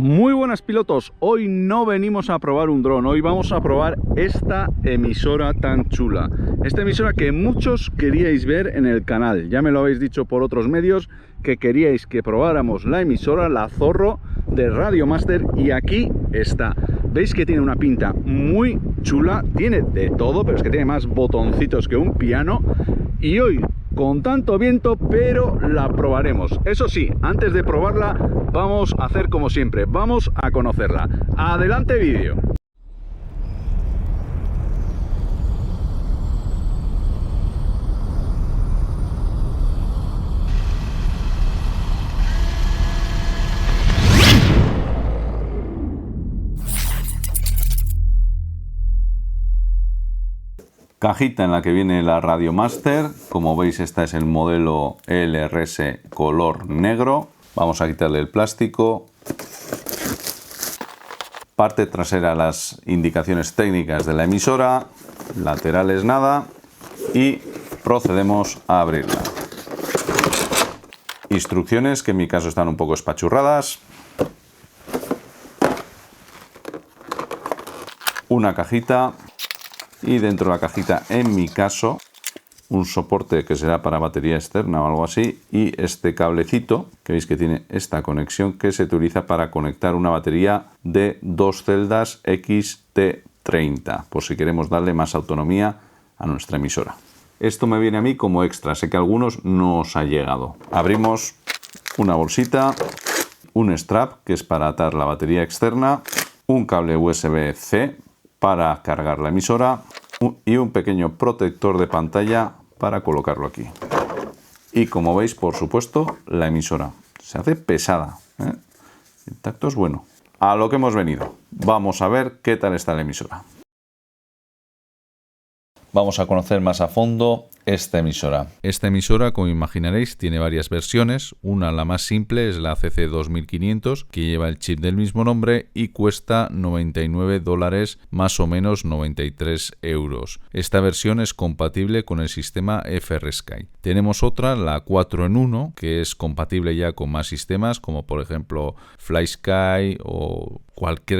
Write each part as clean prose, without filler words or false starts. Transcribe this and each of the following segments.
Muy buenas pilotos, hoy no venimos a probar un dron, hoy vamos a probar esta emisora tan chula. Esta emisora que muchos queríais ver en el canal, ya me lo habéis dicho por otros medios que queríais que probáramos la emisora, la Zorro de Radiomaster, y aquí está. Veis que tiene una pinta muy chula, tiene de todo, pero es que tiene más botoncitos que un piano, y hoy con tanto viento, pero la probaremos. Eso sí, antes de probarla vamos a hacer como siempre, vamos a conocerla. Adelante vídeo. Cajita en la que viene la Radiomaster. Como veis, esta es el modelo LRS color negro. Vamos a quitarle el plástico. Parte trasera, las indicaciones técnicas de la emisora. Laterales nada. Y procedemos a abrirla. Instrucciones que en mi caso están un poco espachurradas. Una cajita. Y dentro de la cajita, en mi caso, un soporte que será para batería externa o algo así, y este cablecito, que veis que tiene esta conexión que se utiliza para conectar una batería de 2 celdas XT30, por si queremos darle más autonomía a nuestra emisora. Esto me viene a mí como extra, sé que a algunos no os ha llegado. Abrimos una bolsita, un strap, que es para atar la batería externa, un cable USB-C, para cargar la emisora y un pequeño protector de pantalla para colocarlo aquí. Y como veis, por supuesto, la emisora se hace pesada, ¿eh? El tacto es bueno. A lo que hemos venido, vamos a ver qué tal está la emisora. Vamos a conocer más a fondo esta emisora. Esta emisora, como imaginaréis, tiene varias versiones. Una, la más simple, es la CC2500, que lleva el chip del mismo nombre y cuesta $99, más o menos 93 euros. Esta versión es compatible con el sistema FrSky. Tenemos otra, la 4 en 1, que es compatible ya con más sistemas, como por ejemplo FlySky o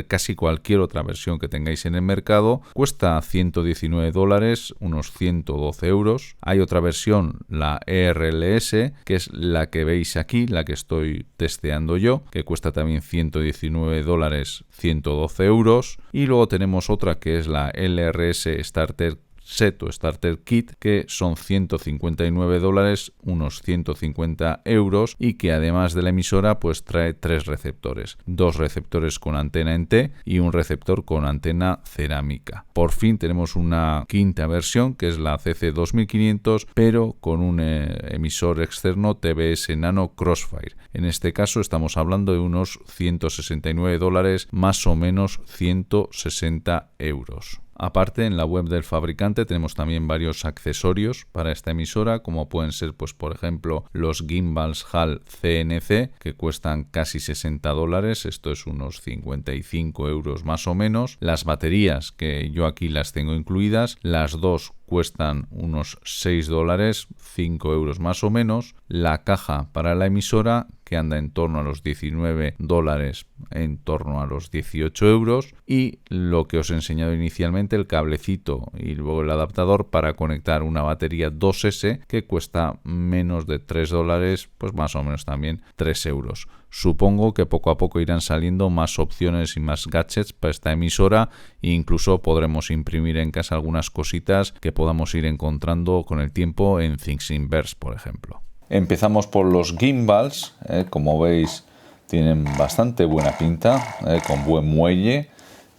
casi cualquier otra versión que tengáis en el mercado. Cuesta $119, unos 112 euros. Hay otra versión, la ERLS, que es la que veis aquí, la que estoy testeando yo, que cuesta también $119, 112 euros. Y luego tenemos otra que es la LRS Starter Set o Starter Kit, que son $159, unos 150 euros, y que además de la emisora pues trae 3 receptores, 2 receptores con antena en T y un receptor con antena cerámica. Por fin tenemos una quinta versión, que es la CC2500, pero con un emisor externo TBS Nano Crossfire. En este caso estamos hablando de unos $169, más o menos 160 euros. Aparte, en la web del fabricante tenemos también varios accesorios para esta emisora, como pueden ser, pues por ejemplo, los gimbals HAL CNC, que cuestan casi $60, esto es unos 55 euros más o menos. Las baterías, que yo aquí las tengo incluidas, las dos cuestan unos $6, 5 euros más o menos. La caja para la emisora, que anda en torno a los $19, en torno a los 18 euros. Y lo que os he enseñado inicialmente, el cablecito y luego el adaptador para conectar una batería 2S, que cuesta menos de $3, pues más o menos también 3 euros. Supongo que poco a poco irán saliendo más opciones y más gadgets para esta emisora, e incluso podremos imprimir en casa algunas cositas que podamos ir encontrando con el tiempo en Thingiverse, por ejemplo. Empezamos por los gimbals, como veis tienen bastante buena pinta, con buen muelle,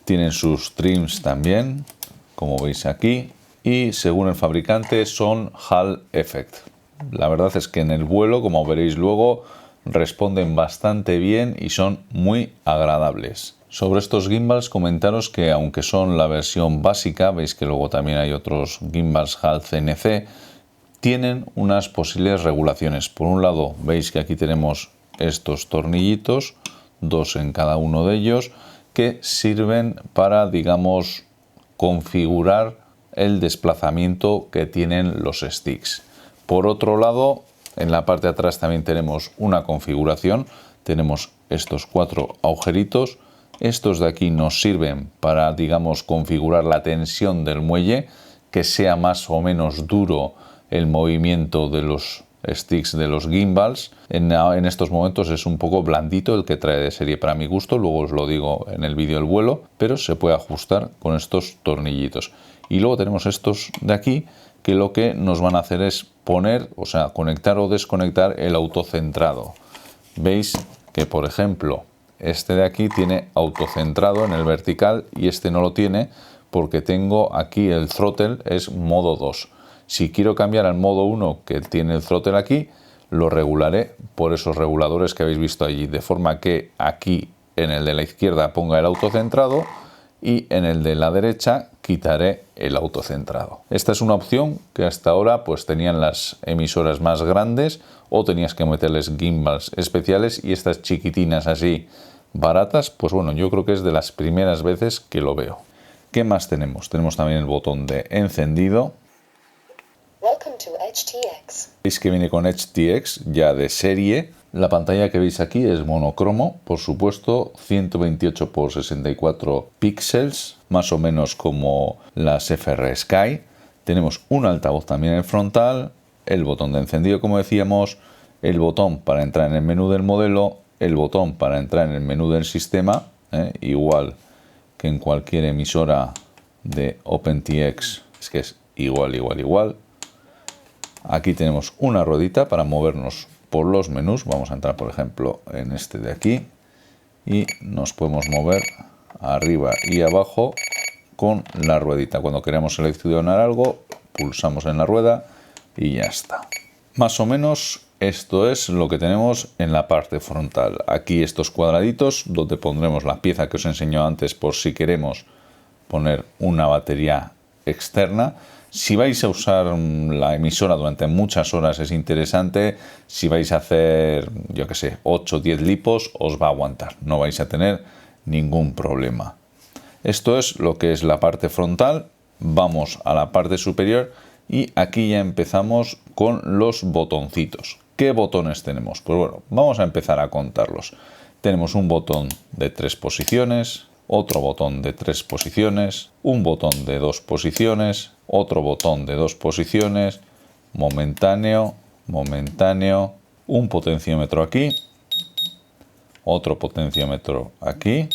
tienen sus trims también, como veis aquí, y según el fabricante son Hall Effect. La verdad es que en el vuelo, como veréis luego, responden bastante bien y son muy agradables. Sobre estos gimbals, comentaros que aunque son la versión básica, veis que luego también hay otros gimbals HAL CNC, tienen unas posibles regulaciones. Por un lado, veis que aquí tenemos estos tornillitos, 2 en cada uno de ellos, que sirven para, digamos, configurar el desplazamiento que tienen los sticks. Por otro lado, en la parte de atrás también tenemos una configuración tenemos estos 4 agujeritos. Estos de aquí nos sirven para, digamos, configurar la tensión del muelle, que sea más o menos duro el movimiento de los sticks de los gimbals. En estos momentos es un poco blandito el que trae de serie para mi gusto, luego os lo digo en el vídeo del vuelo, pero se puede ajustar con estos tornillitos. Y luego tenemos estos de aquí, que lo que nos van a hacer es poner, o sea, conectar o desconectar el autocentrado. Veis que, por ejemplo, este de aquí tiene autocentrado en el vertical y este no lo tiene porque tengo aquí el throttle, es modo 2. Si quiero cambiar al modo 1 que tiene el throttle aquí, lo regularé por esos reguladores que habéis visto allí, de forma que aquí en el de la izquierda ponga el autocentrado y en el de la derecha quitaré el autocentrado. Esta es una opción que hasta ahora pues tenían las emisoras más grandes o tenías que meterles gimbals especiales, y estas chiquitinas así baratas, pues bueno, yo creo que es de las primeras veces que lo veo. ¿Qué más tenemos? Tenemos también el botón de encendido. Welcome to HTX. Veis que viene con HTX ya de serie. La pantalla que veis aquí es monocromo, por supuesto, 128 por 64 píxeles, más o menos como las FR Sky. Tenemos un altavoz también en frontal, el botón de encendido, como decíamos, el botón para entrar en el menú del modelo, el botón para entrar en el menú del sistema, igual que en cualquier emisora de OpenTX, es que es igual. Aquí tenemos una ruedita para movernos por los menús. Vamos a entrar, por ejemplo, en este de aquí y nos podemos mover arriba y abajo con la ruedita. Cuando queremos seleccionar algo, pulsamos en la rueda y ya está. Más o menos esto es lo que tenemos en la parte frontal. Aquí estos cuadraditos donde pondremos la pieza que os he enseñado antes por si queremos poner una batería externa. Si vais a usar la emisora durante muchas horas es interesante. Si vais a hacer, yo que sé, 8 o 10 lipos, os va a aguantar. No vais a tener ningún problema. Esto es lo que es la parte frontal. Vamos a la parte superior y aquí ya empezamos con los botoncitos. ¿Qué botones tenemos? Pues bueno, vamos a empezar a contarlos. Tenemos un botón de 3 posiciones, otro botón de 3 posiciones, un botón de 2 posiciones, otro botón de 2 posiciones, momentáneo, un potenciómetro aquí, otro potenciómetro aquí,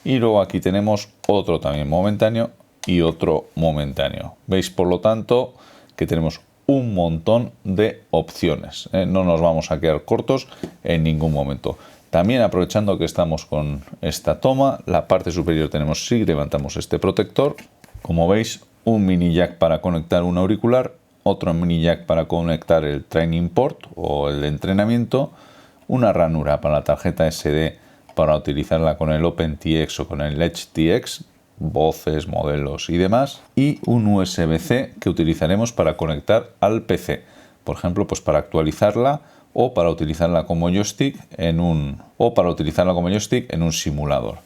y luego aquí tenemos otro también momentáneo y otro momentáneo. Veis, por lo tanto, que tenemos un montón de opciones. No nos vamos a quedar cortos en ningún momento. También, aprovechando que estamos con esta toma, la parte superior tenemos, si levantamos este protector, como veis, un mini jack para conectar un auricular, otro mini jack para conectar el training port o el de entrenamiento, una ranura para la tarjeta SD para utilizarla con el OpenTX o con el HTX, voces, modelos y demás, y un USB-C que utilizaremos para conectar al PC, por ejemplo, pues para actualizarla o para utilizarla como joystick en un simulador.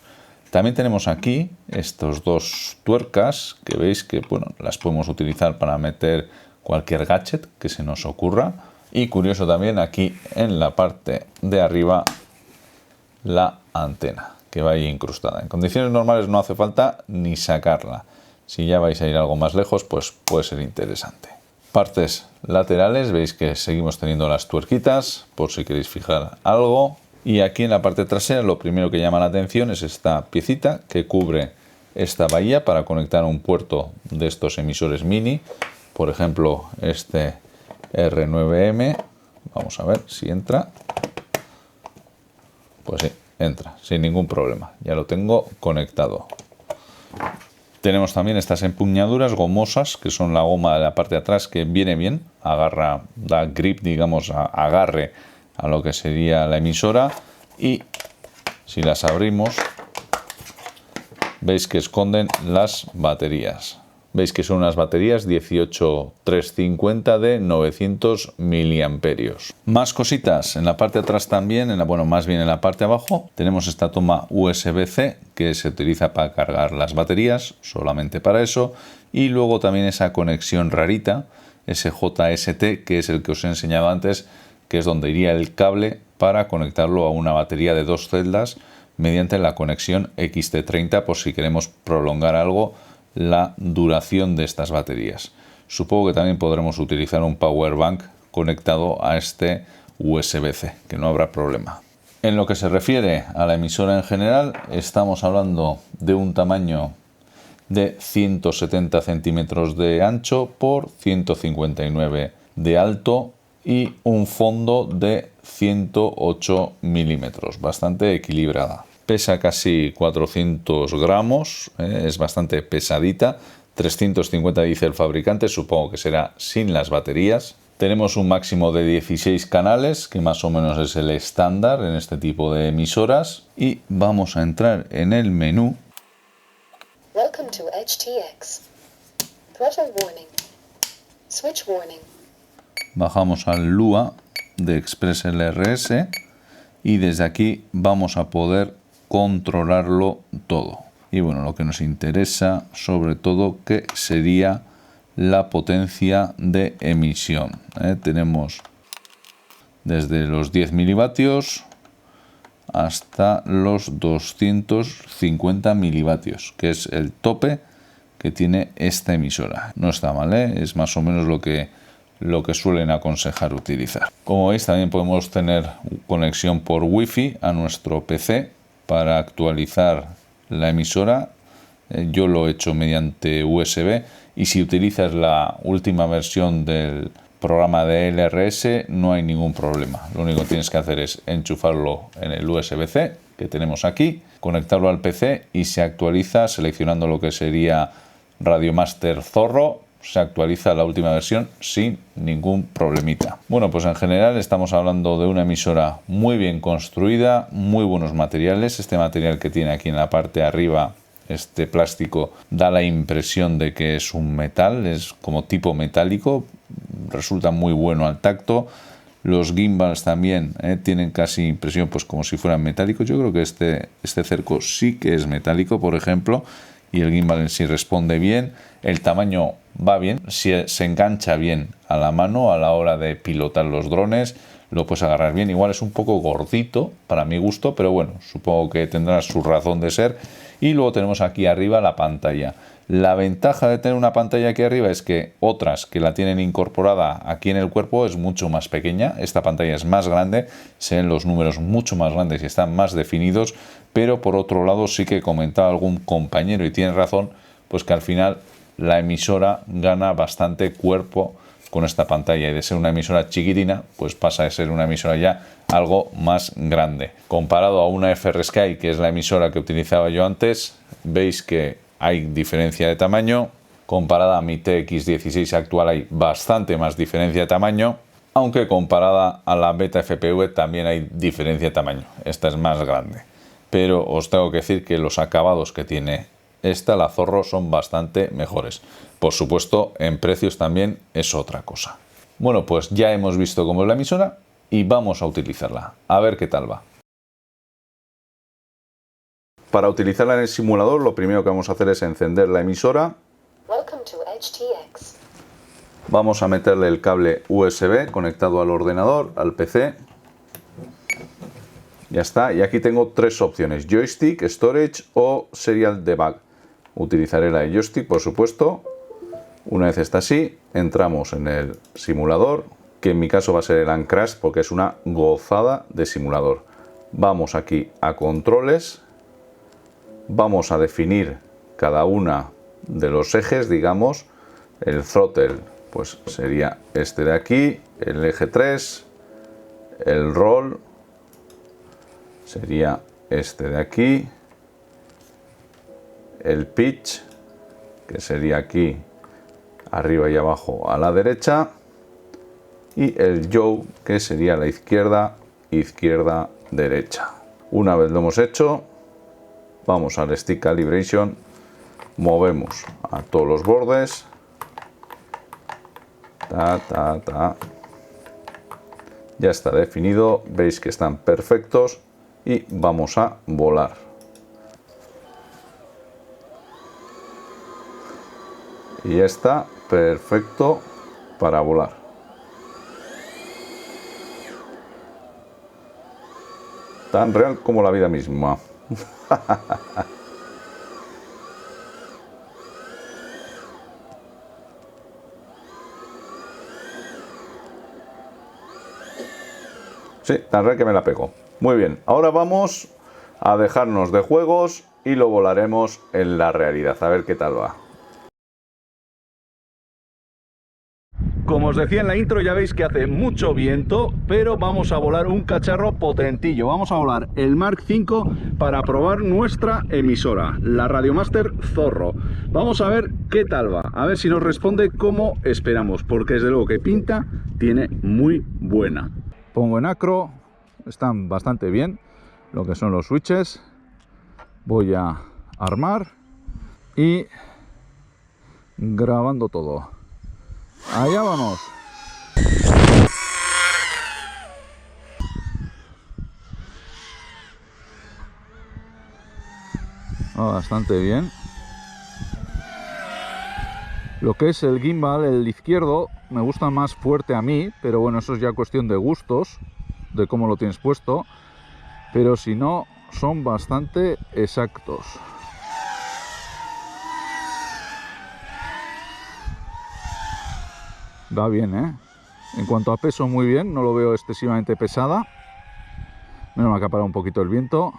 También tenemos aquí estos dos tuercas que veis que, bueno, las podemos utilizar para meter cualquier gadget que se nos ocurra. Y curioso también aquí en la parte de arriba la antena que va ahí incrustada. En condiciones normales no hace falta ni sacarla. Si ya vais a ir algo más lejos, pues puede ser interesante. Partes laterales, veis que seguimos teniendo las tuerquitas por si queréis fijar algo. Y aquí en la parte trasera lo primero que llama la atención es esta piecita que cubre esta bahía para conectar un puerto de estos emisores mini. Por ejemplo, este R9M. Vamos a ver si entra. Pues sí, entra sin ningún problema. Ya lo tengo conectado. Tenemos también estas empuñaduras gomosas, que son la goma de la parte de atrás, que viene bien, agarra, da grip, digamos, agarre a lo que sería la emisora. Y si las abrimos, veis que esconden las baterías. Veis que son unas baterías 18350 de 900 miliamperios. Más cositas en la parte de atrás también, más bien en la parte de abajo, tenemos esta toma USB-C que se utiliza para cargar las baterías, solamente para eso. Y luego también esa conexión rarita, ese JST, que es el que os he enseñado antes, que es donde iría el cable para conectarlo a una batería de 2 celdas mediante la conexión XT30 por si queremos prolongar algo la duración de estas baterías. Supongo que también podremos utilizar un power bank conectado a este USB-C, que no habrá problema. En lo que se refiere a la emisora en general, estamos hablando de un tamaño de 170 centímetros de ancho por 159 de alto y un fondo de 108 milímetros, bastante equilibrada. Pesa casi 400 gramos, es bastante pesadita. 350 dice el fabricante, supongo que será sin las baterías. Tenemos un máximo de 16 canales, que más o menos es el estándar en este tipo de emisoras. Y vamos a entrar en el menú. Welcome to HTX. Throttle warning. Switch warning. Bajamos al Lua de Express LRS y desde aquí vamos a poder controlarlo todo. Y bueno, lo que nos interesa sobre todo que sería la potencia de emisión. Tenemos desde los 10 milivatios hasta los 250 milivatios, que es el tope que tiene esta emisora. No está mal, es más o menos lo que suelen aconsejar utilizar. Como veis, también podemos tener conexión por Wi-Fi a nuestro PC para actualizar la emisora. Yo lo he hecho mediante USB y si utilizas la última versión del programa de LRS no hay ningún problema. Lo único que tienes que hacer es enchufarlo en el USB-C que tenemos aquí, conectarlo al PC y se actualiza seleccionando lo que sería Radiomaster Zorro. Se actualiza la última versión sin ningún problemita. Bueno, pues en general estamos hablando de una emisora muy bien construida, muy buenos materiales. Este material que tiene aquí en la parte de arriba, este plástico, da la impresión de que es un metal, es como tipo metálico, resulta muy bueno al tacto. Los gimbals también tienen casi impresión pues como si fueran metálicos. Yo creo que este cerco sí que es metálico, por ejemplo, y el gimbal en sí responde bien. El tamaño va bien, si se engancha bien a la mano a la hora de pilotar los drones, lo puedes agarrar bien. Igual es un poco gordito para mi gusto, pero bueno, supongo que tendrá su razón de ser. Y luego tenemos aquí arriba la pantalla. La ventaja de tener una pantalla aquí arriba es que otras que la tienen incorporada aquí en el cuerpo es mucho más pequeña. Esta pantalla es más grande, se ven los números mucho más grandes y están más definidos, pero por otro lado sí que comentaba algún compañero y tiene razón, pues que al final la emisora gana bastante cuerpo con esta pantalla y de ser una emisora chiquitina pues pasa de ser una emisora ya algo más grande. Comparado a una FrSky, que es la emisora que utilizaba yo antes, veis que hay diferencia de tamaño. Comparada a mi TX16 actual hay bastante más diferencia de tamaño, aunque comparada a la Beta FPV también hay diferencia de tamaño. Esta es más grande, pero os tengo que decir que los acabados que tiene esta, la Zorro, son bastante mejores. Por supuesto, en precios también es otra cosa. Bueno, pues ya hemos visto cómo es la emisora y vamos a utilizarla. A ver qué tal va. Para utilizarla en el simulador, lo primero que vamos a hacer es encender la emisora. Welcome to HTX. Vamos a meterle el cable USB conectado al ordenador, al PC. Ya está. Y aquí tengo tres opciones: joystick, storage o serial debug. Utilizaré la de joystick, por supuesto. Una vez está así, entramos en el simulador, que en mi caso va a ser el Uncrash porque es una gozada de simulador. Vamos aquí a controles. Vamos a definir cada una de los ejes, digamos. El throttle pues sería este de aquí, el eje 3, el roll sería este de aquí, el pitch, que sería aquí arriba y abajo a la derecha, y el yaw, que sería la izquierda, izquierda, derecha. Una vez lo hemos hecho, vamos al stick calibration, movemos a todos los bordes, ya está definido, veis que están perfectos y vamos a volar. Y ya está perfecto para volar. Tan real como la vida misma. Sí, tan real que me la pego. Muy bien, ahora vamos a dejarnos de juegos y lo volaremos en la realidad. A ver qué tal va. Como os decía en la intro, ya veis que hace mucho viento, pero vamos a volar un cacharro potentillo. Vamos a volar el Mark V para probar nuestra emisora, la Radiomaster Zorro. Vamos a ver qué tal va, a ver si nos responde como esperamos, porque desde luego que pinta tiene muy buena. Pongo en acro, están bastante bien lo que son los switches. Voy a armar y grabando todo. Allá vamos. Bastante bien. Lo que es el gimbal, el izquierdo, me gusta más fuerte a mí, pero bueno, eso es ya cuestión de gustos, de cómo lo tienes puesto. Pero si no, son bastante exactos. Va bien, ¿eh? En cuanto a peso, muy bien, no lo veo excesivamente pesada. Menos mal que ha parado un poquito el viento.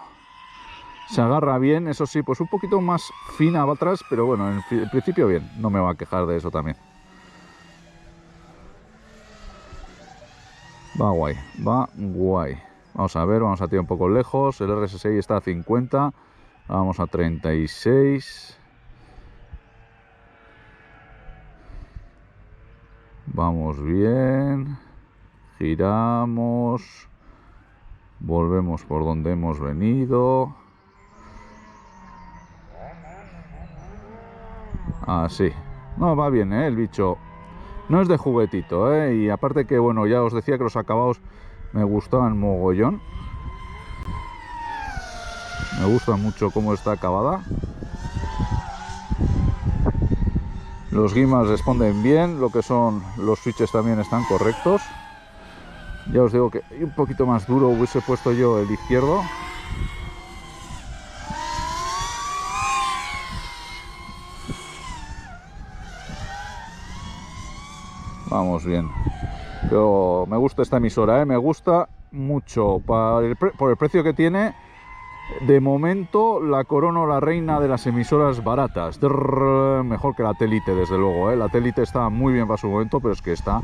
Se agarra bien, eso sí, pues un poquito más fina va atrás, pero bueno, en principio bien, no me va a quejar de eso también. Va guay, va guay. Vamos a ver, vamos a tirar un poco lejos. El RS6 está a 50, vamos a 36. Vamos bien, giramos, volvemos por donde hemos venido. Así. No, va bien, el bicho. No es de juguetito, y aparte que, bueno, ya os decía que los acabados me gustaban mogollón. Me gusta mucho cómo está acabada. Los gimbals responden bien, lo que son los switches también están correctos. Ya os digo que un poquito más duro hubiese puesto yo el izquierdo. Vamos bien. Pero me gusta esta emisora, me gusta mucho. Por el precio que tiene, de momento la corono la reina de las emisoras baratas. Mejor que la Telite, desde luego, La Telite está muy bien para su momento, pero es que esta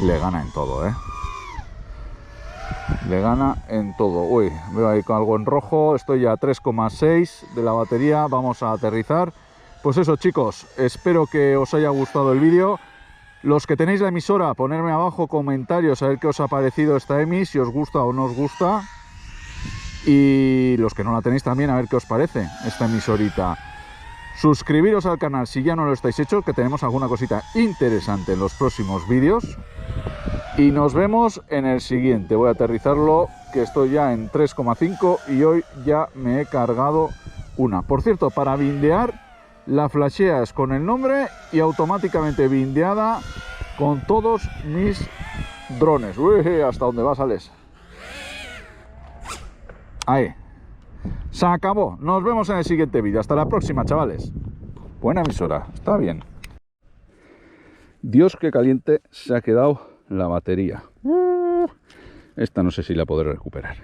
le gana en todo, Le gana en todo. Uy, veo ahí con algo en rojo. Estoy a 3,6 de la batería. Vamos a aterrizar. Pues eso, chicos, espero que os haya gustado el vídeo. Los que tenéis la emisora, ponerme abajo comentarios a ver qué os ha parecido esta emis, si os gusta o no os gusta. Y los que no la tenéis también, a ver qué os parece esta emisorita. Suscribiros al canal si ya no lo estáis hecho, que tenemos alguna cosita interesante en los próximos vídeos. Y nos vemos en el siguiente. Voy a aterrizarlo, que estoy ya en 3,5 y hoy ya me he cargado una. Por cierto, para bindear, la flasheas con el nombre y automáticamente bindeada con todos mis drones. Uy, ¿hasta dónde va, sales? Ahí. Se acabó. Nos vemos en el siguiente vídeo. Hasta la próxima, chavales. Buena emisora. Está bien. Dios, qué caliente se ha quedado la batería. Esta no sé si la podré recuperar.